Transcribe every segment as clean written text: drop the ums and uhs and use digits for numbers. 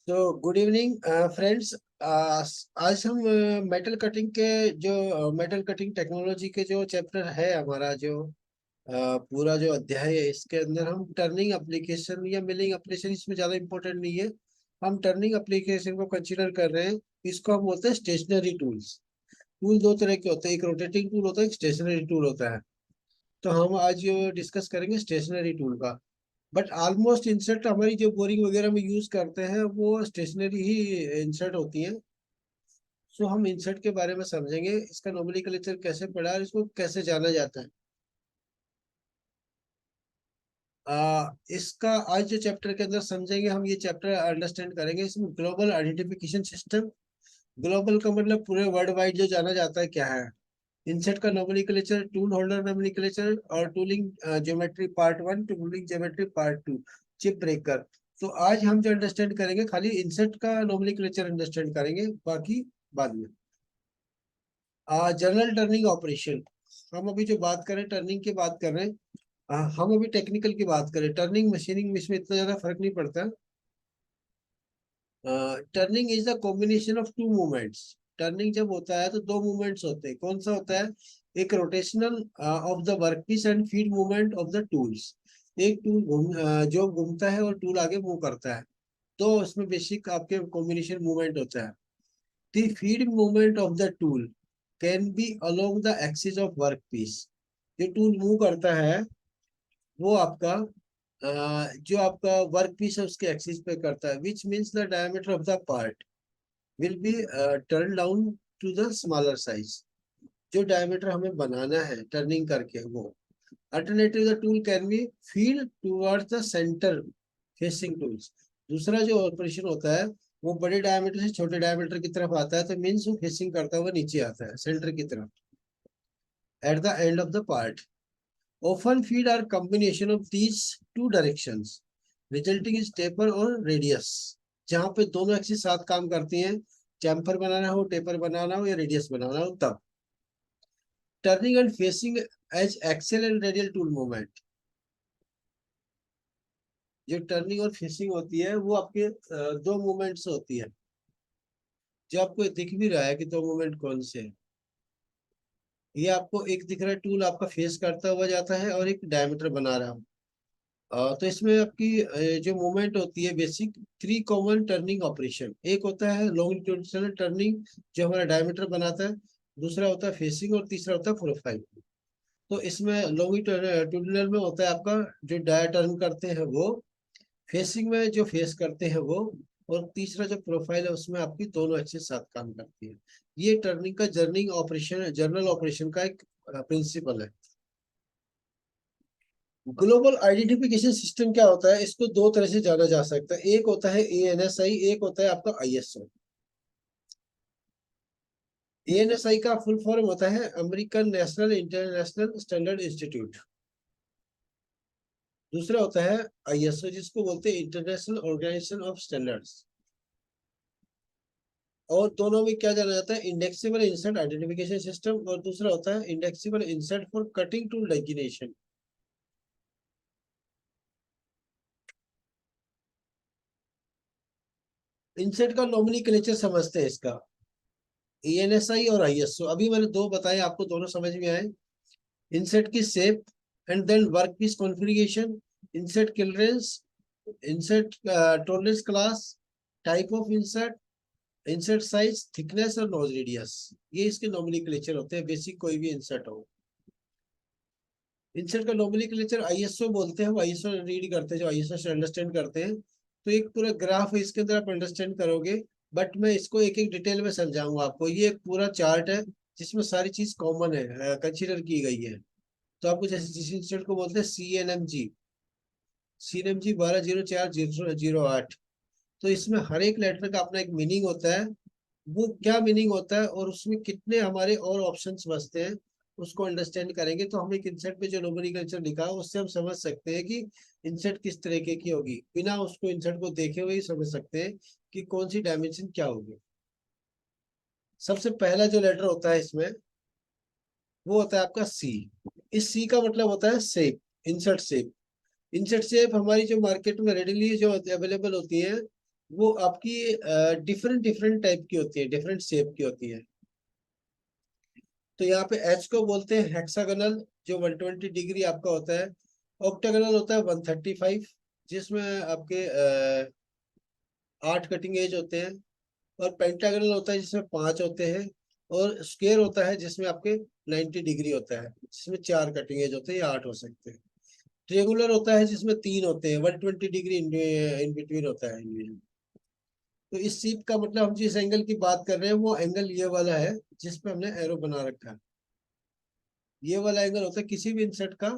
तो good evening friends. आज हम मेटल कटिंग टेक्नोलॉजी के जो चैप्टर है हमारा जो पूरा जो अध्याय है इसके अंदर हम टर्निंग एप्लीकेशन या मिलिंग एप्लीकेशन इसमें ज़्यादा इंपॉर्टेंट नहीं है। हम टर्निंग एप्लीकेशन को कंसीडर कर रहे हैं। इसको हम बोलते हैं स्टेशनरी टूल्स। टूल दो तरह के होते हैं, एक रोटेटिंग टूल होता है, एक स्टेशनरी टूल होता है। तो हम आज डिस्कस करेंगे स्टेशनरी टूल का। बट ऑलमोस्ट इंसर्ट हमारी जो बोरिंग वगैरह में यूज करते हैं वो स्टेशनरी ही इंसर्ट होती है। सो हम इंसर्ट के बारे में समझेंगे, इसका नोमेनक्लेचर कैसे पढ़ा है और इसको कैसे जाना जाता है। इसका आज जो चैप्टर के अंदर समझेंगे, हम ये चैप्टर अंडरस्टैंड करेंगे। इसमें ग्लोबल आइडेंटिफिकेशन सिस्टम, ग्लोबल का मतलब पूरे वर्ल्ड वाइड जो जाना जाता है क्या है। इंसर्ट का नोमेनक्लेचर, टूल होल्डर नोमेनक्लेचर और tooling geometry part one, tooling geometry part two, chip breaker. तो आज हम जो अंडरस्टैंड करेंगे खाली इंसर्ट का नोमेनक्लेचर अंडरस्टैंड करेंगे, बाकी बाद में। जनरल टर्निंग ऑपरेशन, हम अभी जो बात करें टर्निंग की बात कर रहे हैं। हम अभी टेक्निकल की बात करें, टर्निंग मशीनिंग में इसमें इतना ज्यादा फर्क नहीं पड़ता। Turning is the combination of two movements. Turning जब होता है तो दो मूवमेंट्स होते हैं। कौन सा होता है? एक rotational of the workpiece and feed movement of the tools. एक टूल जो घूमता है और टूल आगे मूव करता है। तो इसमें बेसिक आपके कॉम्बिनेशन मूवमेंट होता है। The feed movement of the tool can B along the axis of workpiece. जो टूल मूव करता है वो आपका जो आपका वर्क पीस है उसके एक्सिस पे करता है, which means the diameter of the part will be turn down to the smaller size. जो डायमीटर हमें बनाना है टर्निंग करके वो। Alternative the tool can be feed towards the centre facing tools. दूसरा जो ऑपरेशन होता है वो बड़े डायमीटर से छोटे डायमीटर की तरफ आता है, तो मीन्स वो फेसिंग करता हुआ नीचे आता है सेंटर की तरफ at the end of the part. Often feed are combination of these two directions, resulting in taper or radius। जहां पे दोनों एक्सिस साथ काम करती हैं, चैम्फर बनाना हो, टेपर बनाना हो या रेडियस बनाना हो तब। Turning and facing as axial and radial tool movement. जो टर्निंग और फेसिंग होती है वो आपके दो मूवमेंट्स होती है, जो आपको दिख भी रहा है कि दो मूवमेंट कौन से हैं। ये आपको एक दिख रहा है, टूल आपका फेस करता हुआ जाता है और एक डायमीटर बना रहा है। तो इसमें आपकी जो मूवमेंट होती है basic, three common turning operation. एक होता है लॉन्गिट्यूडिनल टर्निंग जो हमारा डायमीटर बनाता है, दूसरा होता है फेसिंग और तीसरा होता है प्रोफाइल। तो इसमें लॉन्गिट्यूडिनल में होता है आपका जो डाया टर्न करते हैं वो, फेसिंग में जो फेस करते हैं वो, और तीसरा जो प्रोफाइल है उसमें आपकी दोनों एक्सिस साथ काम करती है। ये टर्निंग का जर्निंग ऑपरेशन, जर्नल ऑपरेशन का एक प्रिंसिपल है। ग्लोबल आइडेंटिफिकेशन सिस्टम क्या होता है, इसको दो तरह से जाना जा सकता है। एक होता है एएनएसआई, एक होता है आपका आईएसओ। एएनएसआई का फुल फॉर्म होता है American national international standard institute. दूसरा होता है आईएसओ, जिसको बोलते हैं इंटरनेशनल ऑर्गेनाइजेशन ऑफ स्टैंडर्ड्स। और दोनों में क्या जाना जाता है? इंडेक्सिबल इंसर्ट आइडेंटिफिकेशन सिस्टम, और दूसरा होता है indexable insert for cutting tool designation. Insert का नॉमिनक्लेचर समझते हैं इसका, एएनएसआई और आईएसओ। अभी मैंने दो बताए, आपको दोनों समझ में आए। इंसर्ट की shape and then work piece configuration, insert clearance, insert tolerance class, type of insert, insert size, thickness और नोज रेडियस। ये इसके नॉमिनक्लेचर होते हैं, बेसिक कोई भी इंसर्ट हो। इंसर्ट का नॉमिनक्लेचर आईएसओ बोलते हैं, वो आईएसओ रीड करते हैं, जो आईएसओ से अंडरस्टैंड करते हैं। तो एक पूरा ग्राफ है, इसके अंदर आप अंडरस्टैंड करोगे। बट मैं इसको एक एक डिटेल में समझाऊंगा आपको। ये एक पूरा चार्ट है जिसमें सारी चीज कॉमन है, कंसीडर की गई है। तो आपको जैसे जिस इंस्टीट्यूट को बोलते हैं CNMG, CNMG 120408। तो इसमें हर एक लेटर का अपना एक मीनिंग होता है। वो क्या मीनिंग होता है और उसमें कितने हमारे और ऑप्शंस बचते हैं, उसको अंडरस्टैंड करेंगे तो हम एक इंसर्ट पे जो नोमेनक्लेचर लिखा है उससे हम समझ सकते हैं कि इंसर्ट किस तरीके की होगी। बिना उसको इंसर्ट को देखे हुए ही समझ सकते हैं कि कौन सी डायमेंशन क्या होगी। सबसे पहला जो लेटर होता है इसमें वो होता है आपका सी। इस सी का मतलब होता है shape, insert shape. Insert shape हमारी जो मार्केट में रेडीली जो अवेलेबल होती है वो आपकी डिफरेंट डिफरेंट टाइप की होती है, डिफरेंट शेप की होती है। तो यहाँ पे एच को बोलते हैं हेक्सागोनल, जो 120 डिग्री आपका होता है। ऑक्टागोनल होता है 135, जिसमें आपके 8 कटिंग एज होते हैं। और पेंटागोनल होता है जिसमें 5 होते हैं। और स्क्वायर होता है जिसमें आपके 90 डिग्री होता है, जिसमें 4 कटिंग एज होते हैं या 8 हो सकते हैं। ट्रिएंगुलर होता है जिसमें 3 होते हैं, 120 डिग्री इन बिटवीन होता है इनमें। तो इस सीप का मतलब हम जिस एंगल की बात कर रहे हैं वो एंगल ये वाला है, जिसपे हमने एरो बना रखा है। ये वाला एंगल होता है किसी भी इंसर्ट का,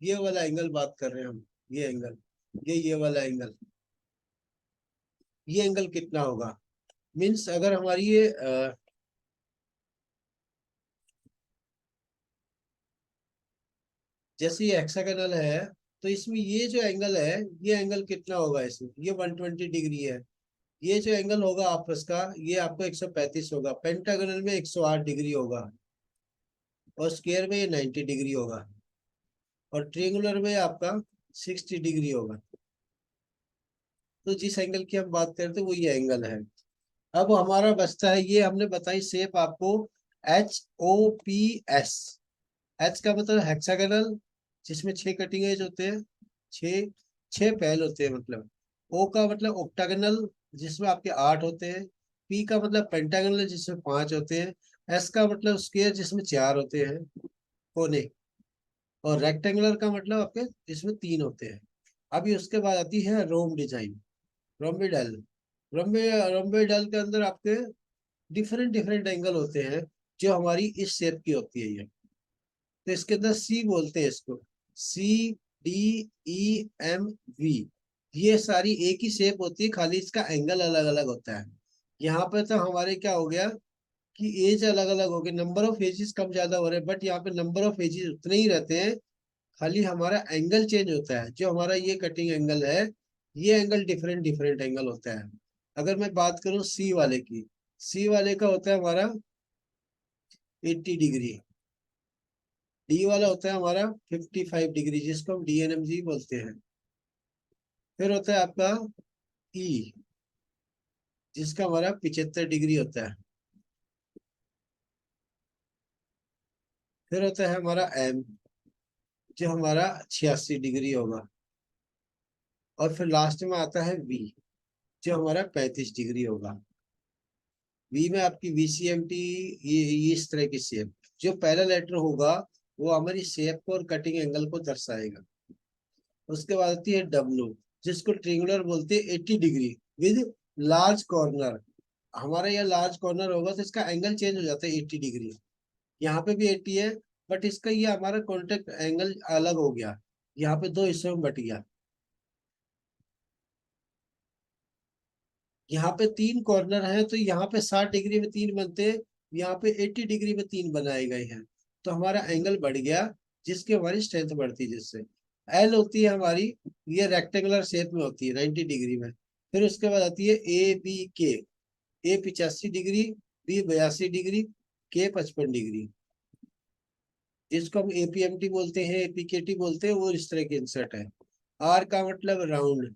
ये वाला एंगल बात कर रहे हैं हम। ये एंगल, ये वाला एंगल, ये एंगल कितना होगा। मीन्स अगर हमारी ये जैसे ये हेक्सागोनल है, तो इसमें ये जो एंगल है, ये एंगल कितना होगा इसमें, ये 120 डिग्री है। ये जो एंगल होगा आपस का, ये आपको 135 होगा। पेंटागोनल में 108 डिग्री होगा। और स्क्वायर में ये 90 डिग्री होगा। और ट्रिएंगुलर में आपका 60 डिग्री होगा। तो जिस एंगल की हम बात करते हैं वो ये एंगल है। अब हमारा बचता है, ये हमने बताई शेप आपको, HOPS। एच का मतलब हेक्सागोनल, जिसमें 6 कटिंग एज होते हैं, छह 6 पैल होते हैं मतलब। ओ का मतलब ऑक्टागोनल, जिसमें आपके 8 होते हैं। पी का मतलब पेंटागोनल, जिसमें 5 होते हैं। एस का मतलब स्क्वायर, जिसमें 4 होते हैं कोने। और रेक्टेंगुलर का मतलब आपके जिसमें 3 होते हैं। अभी उसके बाद आती है रोम डिजाइन, रोम्बेडल। रोम्बेडल के अंदर आपके डिफरेंट डिफरेंट एंगल होते हैं, जो हमारी इस शेप की होती है ये। तो इसके अंदर सी बोलते हैं इसको, CDEMV। ये सारी एक ही शेप होती है, खाली इसका एंगल अलग अलग होता है। यहाँ पे तो हमारे क्या हो गया कि एज अलग अलग हो गए, नंबर ऑफ एजेस कम ज्यादा हो रहे हैं, बट यहाँ पे नंबर ऑफ एजेस उतने ही रहते हैं। खाली हमारा एंगल चेंज होता है। जो हमारा ये कटिंग एंगल है, ये एंगल डिफरेंट डिफरेंट एंगल होता है। अगर मैं बात करूं सी वाले की, सी वाले का होता है हमारा 80 डिग्री। डी वाला होता है हमारा 55 डिग्री, जिसको हम DNMG बोलते हैं। फिर होता है आपका ई, जिसका हमारा 75 डिग्री होता है। फिर होता है हमारा एम, जो हमारा 86 डिग्री होगा। और फिर लास्ट में आता है वी, जो हमारा 35 डिग्री होगा। वी में आपकी VCMT, ये इस तरह की शेप। जो पहला लेटर होगा वो हमारी शेप को और कटिंग एंगल को दर्शाएगा। उसके बाद आती है डब्लू, जिसको ट्रिंगुलर बोलते हैं 80 डिग्री विद लार्ज कॉर्नर। हमारा यह लार्ज कॉर्नर होगा तो इसका एंगल चेंज हो जाता है 80 डिग्री। यहाँ पे भी 80 है, बट इसका ये हमारा कॉन्टेक्ट एंगल अलग हो गया, यहाँ पे दो हिस्सों में बट गया। यहाँ पे 3 कॉर्नर है, तो यहाँ पे 60 डिग्री में 3 बनते हैं, यहाँ पे 80 डिग्री में 3 बनाए गए हैं। तो हमारा एंगल बढ़ गया, जिसकी हमारी स्ट्रेंथ बढ़ती है। जिससे एल होती है हमारी, ये रेक्टेंगुलर शेप में होती है 90 डिग्री में। फिर उसके बाद आती है ABK। ए 85 डिग्री, बी 82 डिग्री, के 55 डिग्री, जिसको हम APMT बोलते हैं, APKT बोलते हैं। वो इस तरह के इंसर्ट है। आर का मतलब राउंड।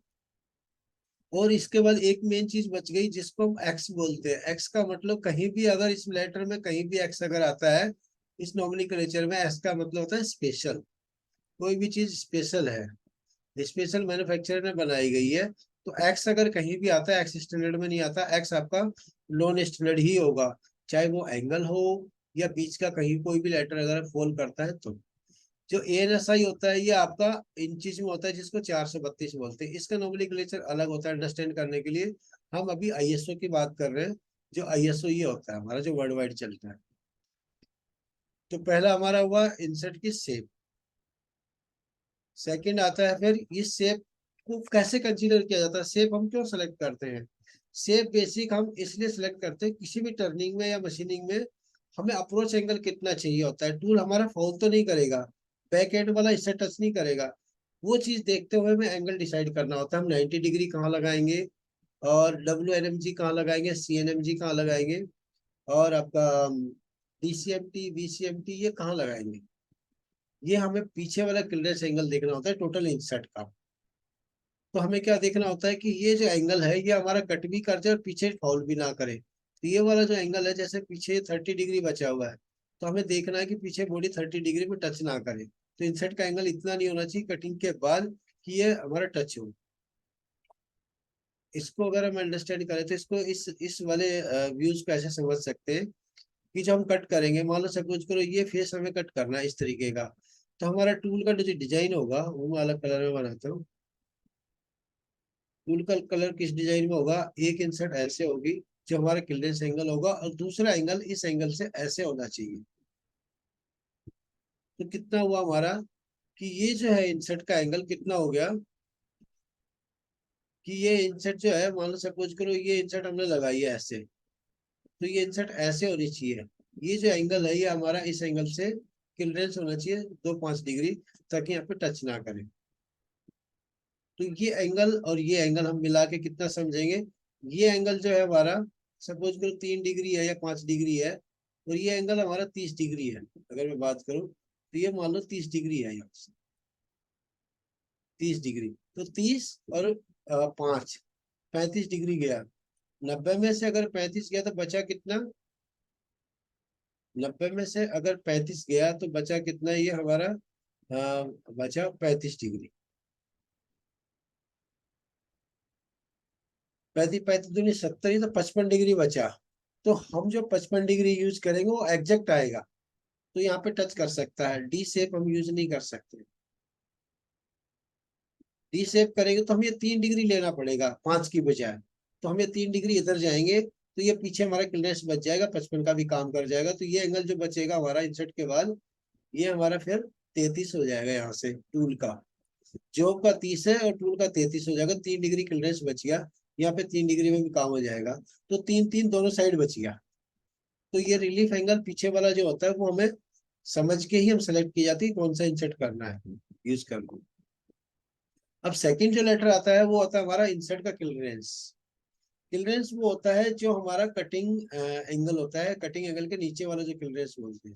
और इसके बाद एक मेन चीज बच गई, जिसको हम एक्स बोलते हैं। एक्स का मतलब कहीं भी अगर इस लेटर में कहीं भी एक्स अगर आता है, इस नॉमेनक्लेचर में, एक्स का मतलब होता है स्पेशल। कोई भी चीज स्पेशल है, स्पेशल मैन्युफैक्चरर में बनाई गई है। तो एक्स अगर कहीं भी आता है, एक्स स्टैंडर्ड में नहीं आता, एक्स आपका नॉन स्टैंडर्ड ही होगा। चाहे वो एंगल हो या बीच का कहीं कोई भी लेटर अगर फॉल करता है तो। जो ANSI होता है, ये आपका इंचज में होता है, जिसको 432 बोलते हैं। इसका नोमेनक्लेचर अलग होता है अंडरस्टैंड करने के लिए। हम अभी ISO की बात कर रहे हैं। जो ISO ये होता है हमारा, जो वर्ल्ड वाइड चलता है। तो पहला हमारा हुआ इंसर्ट की शेप। सेकंड आता है फिर इस शेप को कैसे कंसीडर किया जाता है। शेप हम क्यों सेलेक्ट करते हैं। शेप बेसिक हम इसलिए सेलेक्ट करते हैं, किसी भी टर्निंग में या मशीनिंग में हमें अप्रोच एंगल कितना चाहिए होता है। टूल हमारा फॉल तो नहीं करेगा, बैक एंड वाला इससे टच नहीं करेगा। वो चीज देखते हुए हमें एंगल डिसाइड करना होता है। हम 90 डिग्री कहाँ लगाएंगे, और WNMG कहाँ लगाएंगे, CNMG कहाँ लगाएंगे, और आपका DCMT VCMT ये कहाँ लगाएंगे। ये हमें पीछे वाला क्लियरेंस एंगल देखना होता है टोटल इंसर्ट का। तो हमें क्या देखना होता है कि ये जो एंगल है ये हमारा कट भी कर जाए और पीछे फॉल भी ना करे। तो ये वाला जो एंगल है, जैसे पीछे 30 डिग्री बचा हुआ है, तो हमें देखना है कि पीछे बॉडी 30 डिग्री में टच ना करे। तो इंसर्ट का एंगल इतना नहीं होना चाहिए कटिंग के बाद कि ये हमारा टच हो। इसको अगर हम अंडरस्टैंड करें तो इसको इस वाले व्यूज को ऐसे समझ सकते हैं कि जो हम कट करेंगे, मान लो सपोज करो ये फेस हमें कट करना है इस तरीके का, तो हमारा टूल का जो डिजाइन होगा वो मैं अलग कलर में बनाता हूँ। टूल का कलर किस डिजाइन में होगा, एक इंसर्ट ऐसे होगी जो हमारा क्लियरेंस एंगल होगा, और दूसरा एंगल इस एंगल से ऐसे होना चाहिए। तो कितना हुआ हमारा कि ये जो है इंसर्ट का एंगल कितना हो गया कि ये इंसर्ट जो है, मान लो सपोज करो ये इंसर्ट हमने लगाई है ऐसे, तो ये इंसर्ट ऐसे होनी चाहिए। ये जो एंगल है ये हमारा इस एंगल से क्लियरेंस होना चाहिए 2-5 डिग्री, ताकि यहाँ पे टच ना करे। तो ये एंगल और ये एंगल हम मिला के कितना समझेंगे, ये एंगल जो है हमारा सपोज करो 3 डिग्री है या 5 डिग्री है, और ये एंगल हमारा 30 डिग्री है। अगर मैं बात करूं तो ये मान लो 30 डिग्री है, यहाँ से 30 डिग्री, तो 30 और 5 35 डिग्री गया। 90 में से अगर 35 गया तो बचा कितना, 90 में से अगर 35 गया तो बचा कितना, ये हमारा बचा 35 डिग्री। 35 35 दूनी 70 ही, तो 55 डिग्री बचा। तो हम जो 55 डिग्री यूज करेंगे वो एग्जैक्ट आएगा। तो यहाँ पे टच कर सकता है, डी शेप हम यूज नहीं कर सकते। डी शेप करेंगे तो हमें 3 डिग्री लेना पड़ेगा 5 की बजाय। तो हम ये 3 डिग्री इधर जाएंगे तो ये पीछे हमारा क्लियरेंस बच जाएगा, 55 का भी काम कर जाएगा। तो ये एंगल जो बचेगा हमारा इंसर्ट के बाद, ये हमारा फिर 33 हो जाएगा। यहाँ से टूल का जॉब का 30 है और टूल का 33 हो जाएगा। 3 डिग्री क्लियरेंस बच गया, यहाँ पे 3 डिग्री में भी काम हो जाएगा। तो 3 3 दोनों साइड बच गया। तो ये रिलीफ एंगल पीछे वाला जो होता है वो हमें समझ के ही हम सेलेक्ट की जाती है कौन सा इंसर्ट करना है यूज करना। अब सेकंड जो लेटर आता है वो होता है हमारा इंसर्ट का क्लियरेंस। क्लियरेंस वो होता है जो हमारा कटिंग एंगल होता है, कटिंग एंगल के नीचे वाला जो क्लियरेंस बोलते हैं।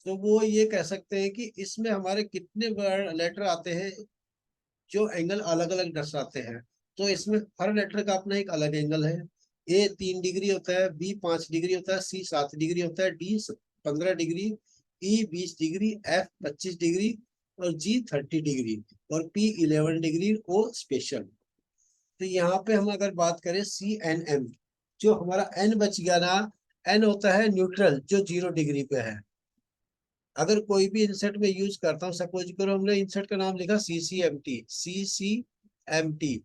तो वो ये कह सकते हैं कि इसमें हमारे कितने लेटर आते हैं जो एंगल अलग अलग दर्शाते हैं। तो इसमें हर लेटर का अपना एक अलग एंगल है। ए 3 डिग्री होता है, बी 5 डिग्री होता है, सी 7 डिग्री होता है, डी 15 डिग्री, ई 20 डिग्री, एफ 25 डिग्री, और जी 30 डिग्री, और पी 11 डिग्री, ओ स्पेशल। तो यहाँ पे हम अगर बात करें सी एन एम, जो हमारा एन बच गया ना, एन होता है न्यूट्रल जो 0 डिग्री पे है। अगर कोई भी इंसर्ट में यूज करता हूँ, सपोज करो हमने इंसर्ट का नाम लिखा सी सी एम टी।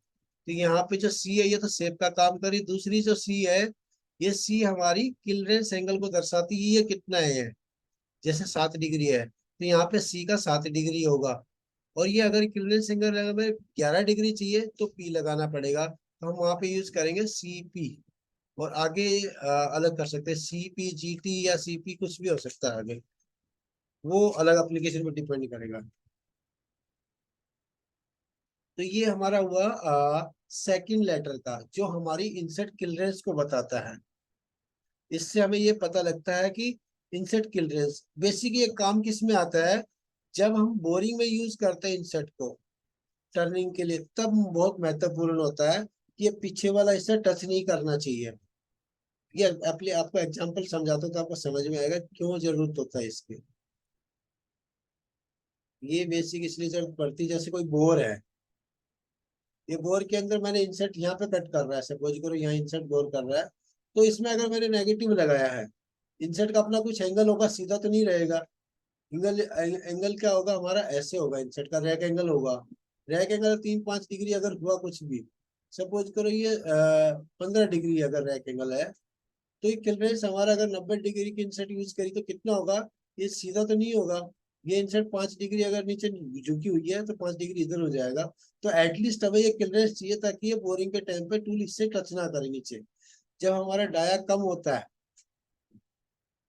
तो यहाँ पे जो सी है ये तो शेप का काम करी, दूसरी जो सी है, ये सी हमारी क्लियरेंस एंगल को दर्शाती है, ये कितना है, जैसे 7 डिग्री है तो यहाँ पे सी का 7 डिग्री होगा। और ये अगर क्लियरेंस एंगल हमें 11 डिग्री चाहिए तो पी लगाना पड़ेगा, तो हम वहां पे यूज करेंगे सी पी। और आगे अलग कर सकते हैं, सी पी जी टी या सी पी, कुछ भी हो सकता है आगे, वो अलग एप्लीकेशन पर डिपेंड करेगा। तो ये हमारा हुआ सेकंड लेटर का जो हमारी इंसर्ट क्लियरेंस को बताता है। इससे हमें ये पता लगता है कि इंसर्ट क्लियरेंस बेसिकली ये काम किस में आता है, जब हम बोरिंग में यूज करते हैं इंसर्ट को टर्निंग के लिए, तब बहुत महत्वपूर्ण होता है कि ये पीछे वाला हिस्सा टच नहीं करना चाहिए। ये आपको एग्जांपल समझाता हूँ तो आपको समझ में आएगा क्यों जरूरत होता है इसकी। ये बेसिक इसलिए जरूरत पड़ती है, जैसे कोई बोर है, ये बोर के अंदर मैंने इंसर्ट यहाँ पे कट कर रहा है, सपोज करो यहाँ इंसर्ट बोर कर रहा है, तो इसमें अगर मैंने नेगेटिव लगाया है, इंसर्ट का अपना कुछ एंगल होगा, सीधा तो नहीं रहेगा। एंगल एंगल क्या होगा हमारा, ऐसे होगा, इंसर्ट का रैक एंगल होगा। रैक एंगल 3-5 डिग्री अगर हुआ कुछ भी, सपोज करो ये 15 डिग्री अगर रैक एंगल है, तो ये क्लियरेंस हमारा अगर 90 डिग्री की इंसर्ट यूज करी तो कितना होगा, ये सीधा तो नहीं होगा। ये इंसर्ट 5 डिग्री अगर नीचे झुकी हुई है तो 5 डिग्री इधर हो जाएगा। तो एटलीस्ट हमें ये क्लियरेंस चाहिए ताकि ये बोरिंग के टाइम पे टूल इससे टच ना करे नीचे। जब हमारा डाया कम होता है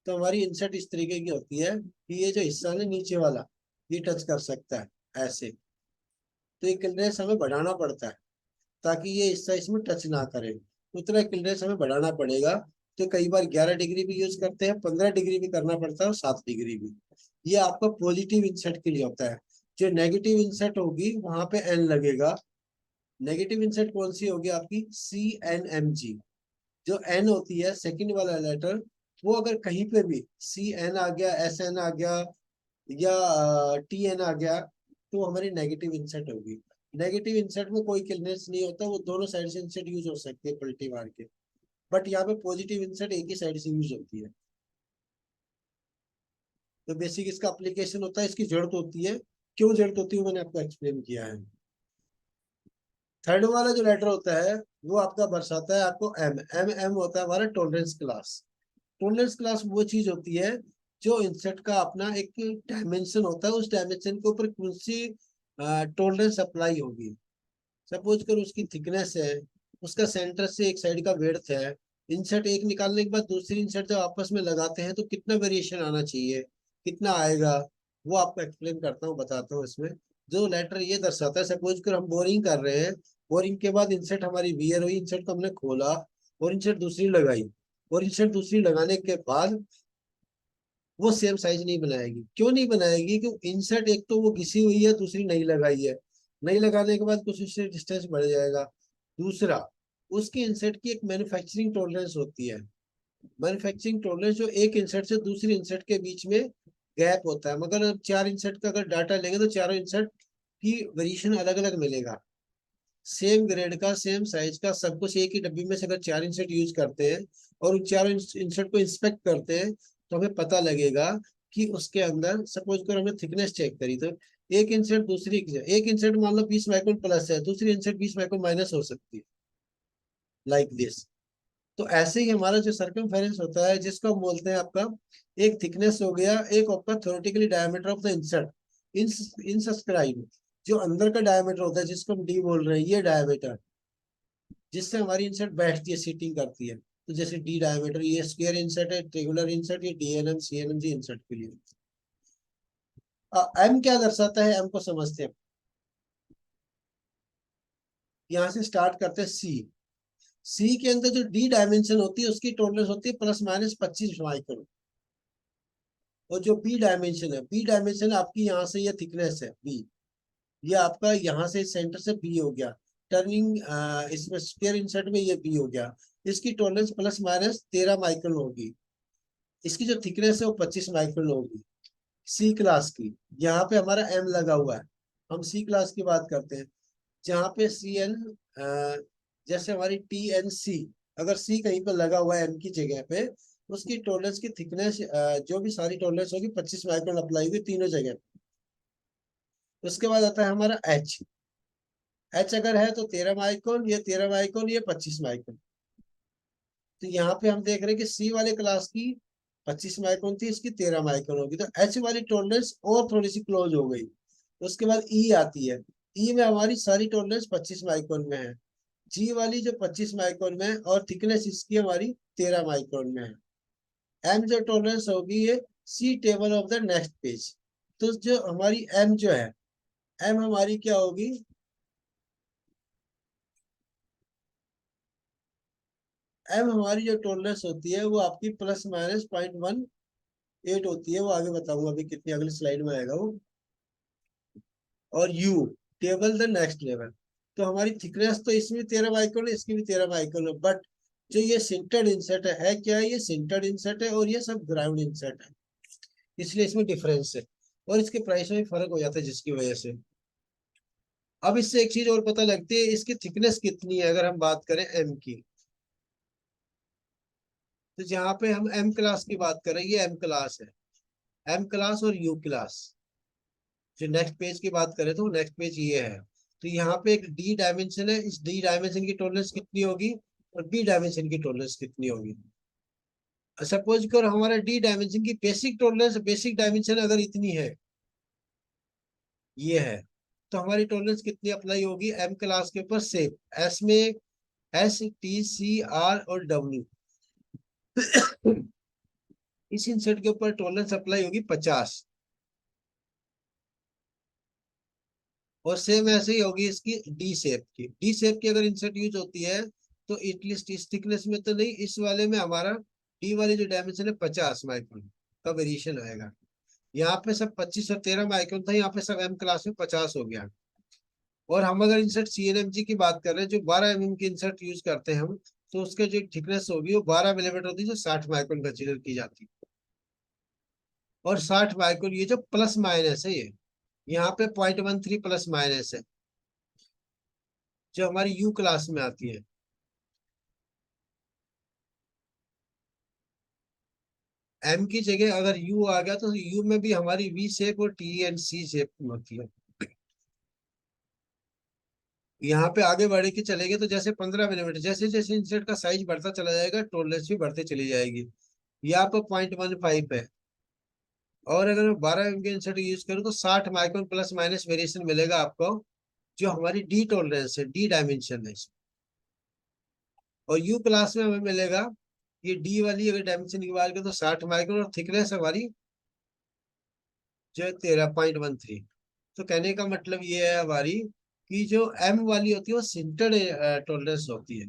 तो हमारी इंसर्ट इस तरीके की होती है कि ये जो हिस्सा है नीचे वाला, ये टच कर सकता है ऐसे। तो ये क्लियरेंस हमें बढ़ाना पड़ता है ताकि ये हिस्सा इसमें टच ना करे। उतना क्लियरेंस हमें बढ़ाना पड़ेगा। तो कई बार 11 डिग्री भी यूज करते हैं, 15 डिग्री भी करना पड़ता है, और 7 डिग्री भी। ये आपका पॉजिटिव इंसर्ट के लिए होता है। जो नेगेटिव इंसर्ट होगी वहां पे एन लगेगा। नेगेटिव इंसर्ट कौन सी होगी आपकी, CNMG। जो एन होती है सेकंड वाला लेटर, वो अगर कहीं पे भी CN आ गया, SN आ गया या TN आ गया, तो हमारी नेगेटिव इंसर्ट होगी। नेगेटिव इंसर्ट में कोई किलनेस नहीं होता, वो दोनों साइड से इंसर्ट यूज हो सकते हैं पलटी मार के। बट यहाँ पे पॉजिटिव इंसर्ट एक ही साइड से यूज होती है। तो बेसिक इसका एप्लीकेशन होता है, इसकी जरूरत होती है। क्यों जरूरत होती है मैंने आपको एक्सप्लेन किया है। थर्ड वाला जो लेटर होता है वो आपका बरसाता है आपको एम। एम होता है हमारा टॉलरेंस क्लास। टॉलरेंस क्लास वो चीज होती है जो इंसेट का अपना एक डायमेंशन होता है, उस डायमेंशन के ऊपर कौन सी टॉलरेंस अप्लाई होगी। सपोज कर उसकी थिकनेस है, उसका सेंटर से एक साइड का विड्थ है। इंसर्ट एक निकालने के बाद दूसरी इंसर्ट जब आपस में लगाते हैं तो कितना वेरिएशन आना चाहिए, कितना आएगा, वो आपको एक्सप्लेन करता हूँ, बताता हूँ इसमें। जो लेटर ये दर्शाता है, सपोज कर हम बोरिंग कर रहे हैं, बोरिंग के बाद इंसर्ट हमारी वियर हुई, इंसर्ट को हमने खोला और इंसर्ट दूसरी लगाई, और इंसर्ट दूसरी लगाने के बाद वो सेम साइज नहीं बनाएगी। क्यों नहीं बनाएगी, क्योंकि इंसर्ट एक तो वो घिसी हुई है, दूसरी नहीं लगाई है। नहीं लगाने के बाद कुछ उससे डिस्टेंस बढ़ जाएगा। दूसरा, उसकी इंसर्ट की एक मैन्युफैक्चरिंग टॉलरेंस होती है। मैन्युफैक्चरिंग टॉलरेंस जो एक इंसर्ट से दूसरी इंसर्ट के बीच में गैप होता है। मगर अब 4 इंसर्ट का अगर डाटा लेंगे तो चारों इंसर्ट की वेरिएशन अलग अलग मिलेगा। सेम ग्रेड का, सेम साइज का, सब कुछ एक ही डब्बी में से अगर 4 इंसर्ट यूज करते हैं और उन चारों इंसर्ट को इंस्पेक्ट करते हैं, तो हमें पता लगेगा कि उसके अंदर सपोज कर हमने थिकनेस चेक करी, तो एक इंसर्ट दूसरी, एक इंसर्ट मान लो 20 माइक्रोन प्लस है, दूसरी इंसर्ट 20 माइक्रोन माइनस हो सकती है, लाइक दिस। तो ऐसे ही हमारा जो सर्कमफेरेंस होता है, जिसको हम बोलते हैं आपका एक थिकनेस हो गया, एक आपका theoretically diameter of the insert in in subscribe. जो अंदर का डायमीटर होता है जिसको हम डी बोल रहे हैं, ये डायमीटर जिससे हमारी इंसर्ट बैठती है, सीटिंग करती है। तो जैसे डी डायमीटर, ये स्क्वायर इंसर्ट है, ट्रेगुलर इंसर्ट, ये DNM CNMG इंसर्ट के लिए। एम क्या दर्शाता है, एम को समझते हैं। यहाँ से स्टार्ट करते हैं सी। सी के अंदर जो डी डायमेंशन होती है उसकी टॉलरेंस होती है ±25 माइक्रोन। और जो बी डायमेंशन है, बी डायमेंशन आपकी यहाँ से ये थिकनेस है बी, ये आपका यहाँ से सेंटर से बी हो गया। टर्निंग इसमें स्क्वायर इंसर्ट में ये बी हो गया। इसकी टॉलरेंस ±13 माइक्रोन होगी। इसकी जो थिकनेस है वो 25 माइक्रोन होगी। सी क्लास की, यहाँ पे हमारा एम लगा हुआ है। हम सी क्लास की बात करते हैं, जहाँ पे CN, जैसे हमारी TNC, अगर सी कहीं पे लगा हुआ है एम की जगह पे, उसकी टॉलरेंस की थिकनेस, जो भी सारी टॉलरेंस होगी 25 माइक्रोन अप्लाई होगी तीनों जगह। उसके बाद आता है हमारा एच। एच अगर है तो 13 माइक्रोन, ये 13 माइक्रोन, ये 25 माइक्रोन। तो यहाँ पे हम देख रहे हैं कि सी वाले क्लास की 25 माइक्रोन थी, इसकी 13 माइक्रोन होगी, तो एच वाली टॉलरेंस और थोड़ी सी क्लोज हो गई। उसके बाद ई आती है। ई में हमारी सारी टॉलरेंस 25 माइक्रोन में है। जी वाली जो 25 माइक्रोन में है, और थिकनेस इसकी हमारी 13 माइक्रोन में है। एम जो टॉलरेंस होगी ये see table of the next page. तो जो हमारी एम जो है, एम हमारी क्या होगी, एम हमारी जो टॉलरेंस होती है वो आपकी ±0.18 होती है। वो आगे बताऊंगा अभी कितनी, अगली स्लाइड में आएगा वो। और you table the next level. तो हमारी थिकनेस तो इसमें 13 माइक्रोन है, इसकी भी 13 माइक्रोन है, बट जो ये सिंटर्ड इंसर्ट है क्या है, ये सिंटर्ड इंसर्ट है और ये सब ग्राउंड इंसर्ट है, इसलिए इसमें डिफरेंस है। और इसके प्राइस में भी फर्क हो जाता है जिसकी वजह से। अब इससे एक चीज और पता लगती है, इसकी थिकनेस कितनी है अगर हम बात करें एम की। तो जहाँ पे हम एम क्लास की बात करें, ये एम क्लास है। एम क्लास और यू क्लास। जो नेक्स्ट पेज की बात करें तो नेक्स्ट पेज ये है। तो यहाँ पे एक डी डायमेंशन है, इस डी डायमेंशन की टॉलरेंस कितनी होगी और बी डायमेंशन की टॉलरेंस कितनी होगी। सपोज कर हमारा डी डायमेंशन की बेसिक टॉलरेंस, बेसिक डायमेंशन अगर इतनी है, ये है, तो हमारी टॉलरेंस कितनी अप्लाई होगी एम क्लास के ऊपर, सेम। एस में STCR और W, इस इंसर्ट के ऊपर टॉलरेंस अप्लाई होगी 50। और सेम ऐसे ही होगी इसकी डी शेप की। डी शेप की अगर इंसर्ट यूज होती है तो एटलीस्ट इस थिकनेस में तो नहीं, इस वाले में हमारा डी वाली जो डायमेंशन है 50 माइक्रोन का वेरिएशन आएगा। यहाँ पे सब 25 और 13 माइक्रोन था, यहाँ पे सब एम क्लास में 50 हो गया। और हम अगर इंसर्ट सीएनएमजी की बात कर रहे हैं, जो 12 की इंसर्ट यूज करते हैं हम, तो उसके जो थिकनेस होगी वो 12 मिलीमीटर होती है, जो 60 माइक्रोन कंसीडर की जाती है। और 60 माइक्रोन ये जो प्लस माइनस है, ये यहाँ पे 0.13 प्लस माइनस है, जो हमारी यू क्लास में आती है। एम की जगह अगर यू आ गया तो यू में भी हमारी वी शेप और टी एंड सी शेप होती है। यहाँ पे आगे बढ़ के चलेंगे तो जैसे 15 मिलीमीटर, जैसे जैसे इंसर्ट का साइज बढ़ता चला जाएगा, टॉलरेंस भी बढ़ते चली जाएगी। यहाँ पर 0.15 है। और अगर मैं 12 के इंसर्ट यूज करूँ तो 60 माइक्रोन प्लस माइनस वेरिएशन मिलेगा आपको, जो हमारी डी टॉलरेंस है, डी डायमेंशन है। और यू क्लास में हमें मिलेगा, ये डी वाली अगर डायमेंशन की बात करें तो 60 माइक्रोन, और थिकनेस हमारी जो है 13.13। तो कहने का मतलब ये है हमारी कि जो एम वाली होती है वो सिंटर्ड टॉलरेंस होती है,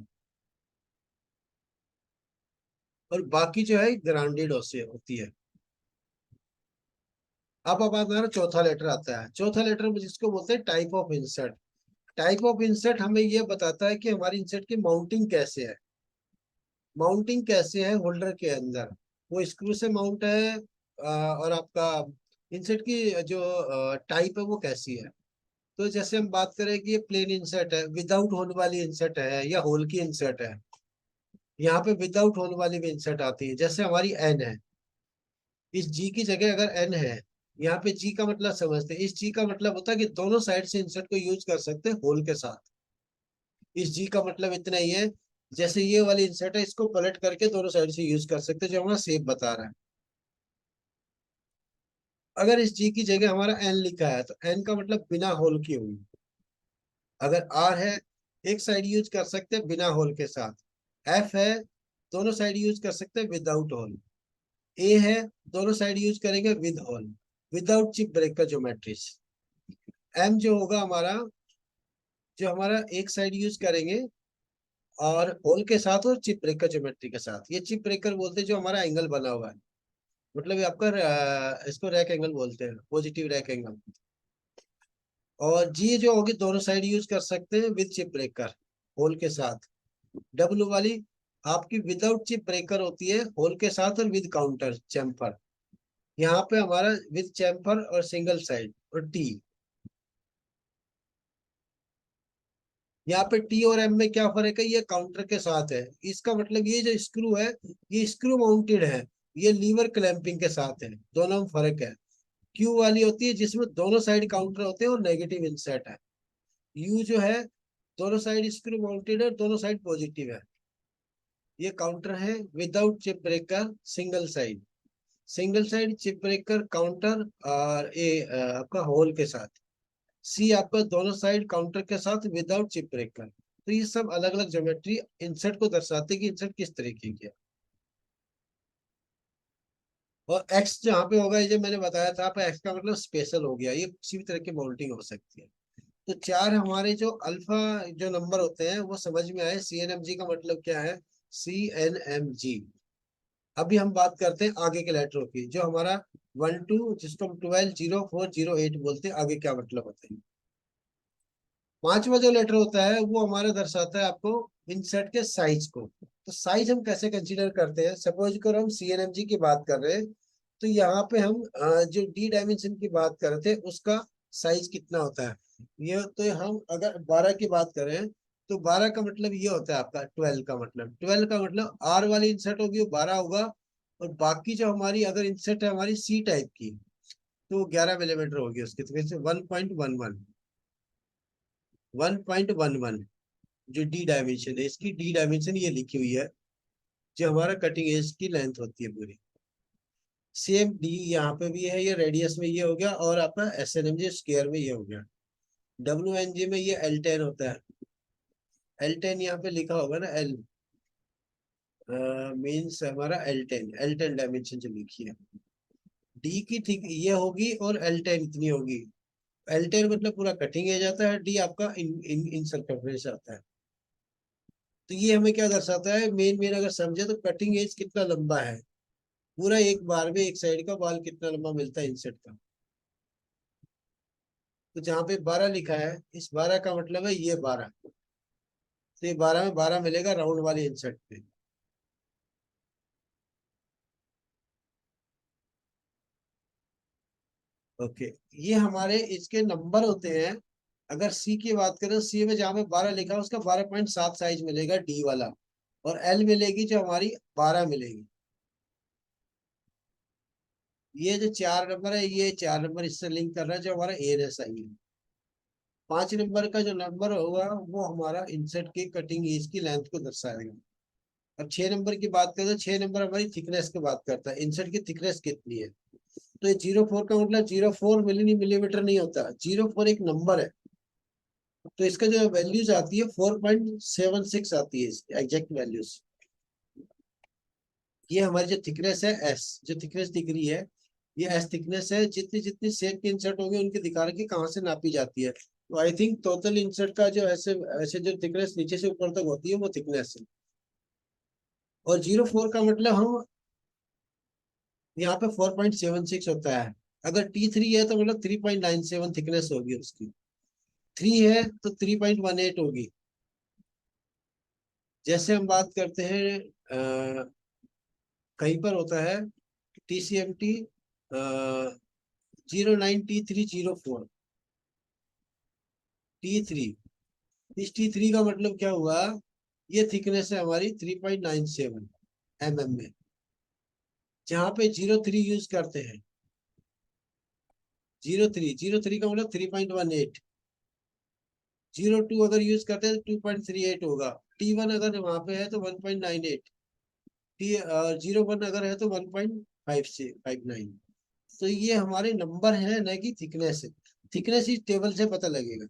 और बाकी जो है ग्राउंडेड होती है। अब हमारा चौथा लेटर आता है। चौथा लेटर में जिसको बोलते हैं type of insert. Type of insert हमें ये बताता है कि हमारी इंसर्ट की माउंटिंग कैसे है। माउंटिंग कैसे है होल्डर के अंदर, वो स्क्रू से माउंट है, और आपका इंसर्ट की जो टाइप है वो कैसी है। तो जैसे हम बात करें कि ये प्लेन इंसर्ट है, विदाउट होल वाली इंसर्ट है, या होल की इंसर्ट है। यहाँ पे विदाउट होल वाली भी इंसर्ट आती है, जैसे हमारी एन है। इस जी की जगह अगर एन है, यहाँ पे जी का मतलब समझते हैं, इस जी का मतलब होता है कि दोनों साइड से इंसर्ट को यूज कर सकते हैं होल के साथ। इस जी का मतलब इतना ही है, जैसे ये वाली इंसर्ट है, इसको पलट करके दोनों साइड से यूज कर सकते हैं, जो हमारा शेप बता रहा है। अगर इस जी की जगह हमारा एन लिखा है, तो एन का मतलब बिना होल की हुई। अगर आर है, एक साइड यूज कर सकते हैं बिना होल के साथ। एफ है, दोनों साइड यूज कर सकते हैं विदाउट होल। ए है, दोनों साइड यूज करेंगे with hole, without chip break का ज्योमेट्रीज। एम जो होगा हमारा, जो हमारा एक साइड यूज करेंगे और होल के साथ, और चिप ब्रेकर ज्योमेट्री के साथ। ये चिप ब्रेकर बोलते हैं जो हमारा एंगल बना हुआ है, मतलब ये आपका इसको रैक एंगल बोलते हैं, पॉजिटिव रैक एंगल। और जी जो होगी, दोनों साइड यूज कर सकते हैं विद चिप ब्रेकर, होल के साथ। डब्ल्यू वाली आपकी विदाउट चिप ब्रेकर होती है, होल के साथ और विद काउंटर चैम्पर। यहाँ पे हमारा विद चैम्पर और सिंगल साइड। और टी, यहाँ पे टी और एम में क्या फर्क है, ये काउंटर के साथ है। इसका मतलब ये जो स्क्रू है, ये स्क्रू माउंटेड है, ये लीवर क्लैंपिंग के साथ है, दोनों में फर्क है। क्यू वाली होती है जिसमें दोनों साइड काउंटर होते हैं और नेगेटिव इंसर्ट है। यू जो है, दोनों साइड स्क्रू माउंटेड है, दोनों साइड पॉजिटिव है। ये काउंटर है without chip breaker, single side. Single side chip breaker counter, और ये आपका होल के साथ। सी आपका दोनों साइड काउंटर के साथ विदाउट चिप ब्रेकर। तो ये सब अलग अलग ज्योमेट्री इंसर्ट को दर्शाते हैं कि इंसर्ट किस तरीके की है। और एक्स जहाँ पे होगा, ये जो मैंने बताया था, आप एक्स का मतलब स्पेशल हो गया, ये किसी भी तरह की माउंटिंग हो सकती है। तो चार हमारे जो अल्फा जो नंबर होते हैं वो समझ में आए। सी एन एम जी का मतलब क्या है, सी एन एम जी। अभी हम बात करते हैं आगे के लेटरों की, जो हमारा 12, जिसको हम 12, 04, 08 बोलते हैं, आगे क्या मतलब होता है। पांचवा जो लेटर होता है वो हमारा दर्शाता है आपको इंसर्ट के साइज को। तो साइज हम कैसे कंसीडर करते हैं, सपोज करो हम सीएनएमजी की बात कर रहे हैं, तो यहाँ पे हम जो डी डायमेंशन की बात कर रहे थे, उसका साइज कितना होता है। ये तो हम अगर 12 की बात करें, तो 12 का मतलब ये होता है आपका 12 का मतलब, 12 का मतलब आर वाली इंसर्ट होगी वो 12 होगा। और बाकी जो हमारी अगर इंसर्ट है हमारी सी टाइप की, तो वो 11 मिलीमीटर होगी उसकी, तो वैसे 1.11, 1.11 जो डी डायमेंशन है, इसकी डी डायमेंशन ये लिखी हुई है, जो हमारा कटिंग एज की लेंथ होती है पूरी। सेम डी यहाँ पे भी है, ये रेडियस में ये हो गया, और आपका S N M G square में ये हो गया। डब्ल्यू एन जी में ये L10 होता है। L10 यहाँ पे लिखा होगा ना, एल मीन्स हमारा L10 डायमेंशन जो लिखी है। डी की ठीक ये होगी, और L10 इतनी होगी। L10 मतलब पूरा कटिंग एज आता है, डी आपका इन सर्कम्फ्रेंस आता है। तो ये हमें क्या दर्शाता है, मेन मेन अगर समझे तो कटिंग एज कितना लंबा है, पूरा एक बार में एक साइड का बॉल कितना लंबा मिलता है इंसर्ट का। तो जहाँ पे 12 लिखा है, इस 12 का मतलब है ये 12। तो ये 12 में 12 मिलेगा राउंड वाले इंसर्ट पे। ओके, ये हमारे इसके नंबर होते हैं। अगर सी की बात करें, सी में जहाँ पे 12 लिखा है उसका 12.7 साइज मिलेगा डी वाला। और एल मिलेगी जो हमारी 12 मिलेगी। ये जो 4 नंबर है, ये 4 नंबर इससे लिंक कर रहा है जो हमारा एन एस आई है। 5 नंबर का जो नंबर होगा वो हमारा इंसर्ट की कटिंग एज की लेंथ को दर्शाएगा। अब 6 नंबर की बात करें तो 6 नंबर हमारी थिकनेस की बात करता है, इंसर्ट की थिकनेस कितनी है। तो ये 04 का मतलब 04 मिलीमीटर नहीं होता, 04 एक नंबर है। तो इसका जो वैल्यूज आती है 4.76 आती है एग्जैक्ट वैल्यूज। ये हमारी जो थिकनेस है एस, जो थिकनेस दिख रही है ये एस थिकनेस है। जितनी जितनी शेप के इंसर्ट होंगे उनके दिखा रहे कि कहाँ से नापी जाती है। तो आई थिंक टोटल इंसर्ट का जो ऐसे ऐसे जो थिकनेस नीचे से ऊपर तक होती है वो थिकनेस है। और 04 का मतलब हम यहाँ पे 4.76 होता है। अगर T3 है तो मतलब 3.97 थिकनेस होगी उसकी। 3 है तो 3.18 होगी। जैसे हम बात करते हैं कहीं पर होता है TCMT 09T304 T3। इस T3 का मतलब क्या हुआ, ये थिकनेस है हमारी 3.97 में। जहाँ पे 03 यूज करते हैं, 03 का मतलब 3.18। 02 अगर यूज करते हैं तो 2.38 होगा। T1 अगर वहां पे है तो 1.98। टी 01 अगर है तो 1.5 से 59। तो ये हमारे नंबर है ना कि थिकनेस है। थिकनेस इस टेबल से पता लगेगा।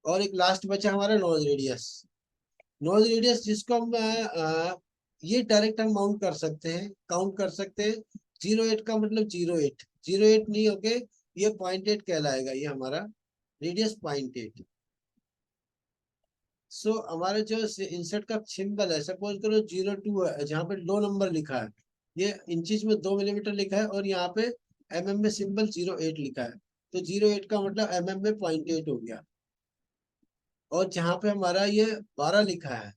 और एक लास्ट बचा हमारा नोज रेडियस। नोज रेडियस जिसको हम ये डायरेक्ट हम माउंट कर सकते हैं, काउंट कर सकते हैं। 08 का मतलब 08, 08 नहीं होके ये 0.8 कहलाएगा, ये हमारा रेडियस 0.8। सो हमारे जो इंसर्ट का सिंबल है, सपोज करो 02 है जहाँ पे 2 नंबर लिखा है, ये इंचज में 2 मिलीमीटर लिखा है और यहाँ पे में सिंबल 08 लिखा है। तो 08 का मतलब में 0.8 हो गया। और जहाँ पे हमारा ये 12 लिखा है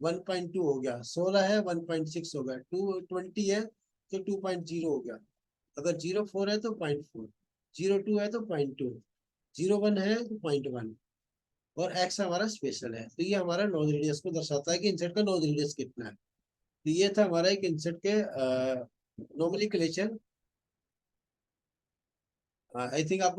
1.2 हो गया, 16 है 1.6 हो गया, 220 है तो 2.0 हो गया। अगर 04 है तो 0.4, 02 है तो 0.2, 01 है तो 0.1। और एक्स हमारा स्पेशल है। तो ये हमारा नोज रेडियस को दर्शाता है कि इंसेट का नोज रेडियस कितना है। तो ये था हमारा एक इंसेट के नॉर्मली क्लेचर। आई थिंक आपको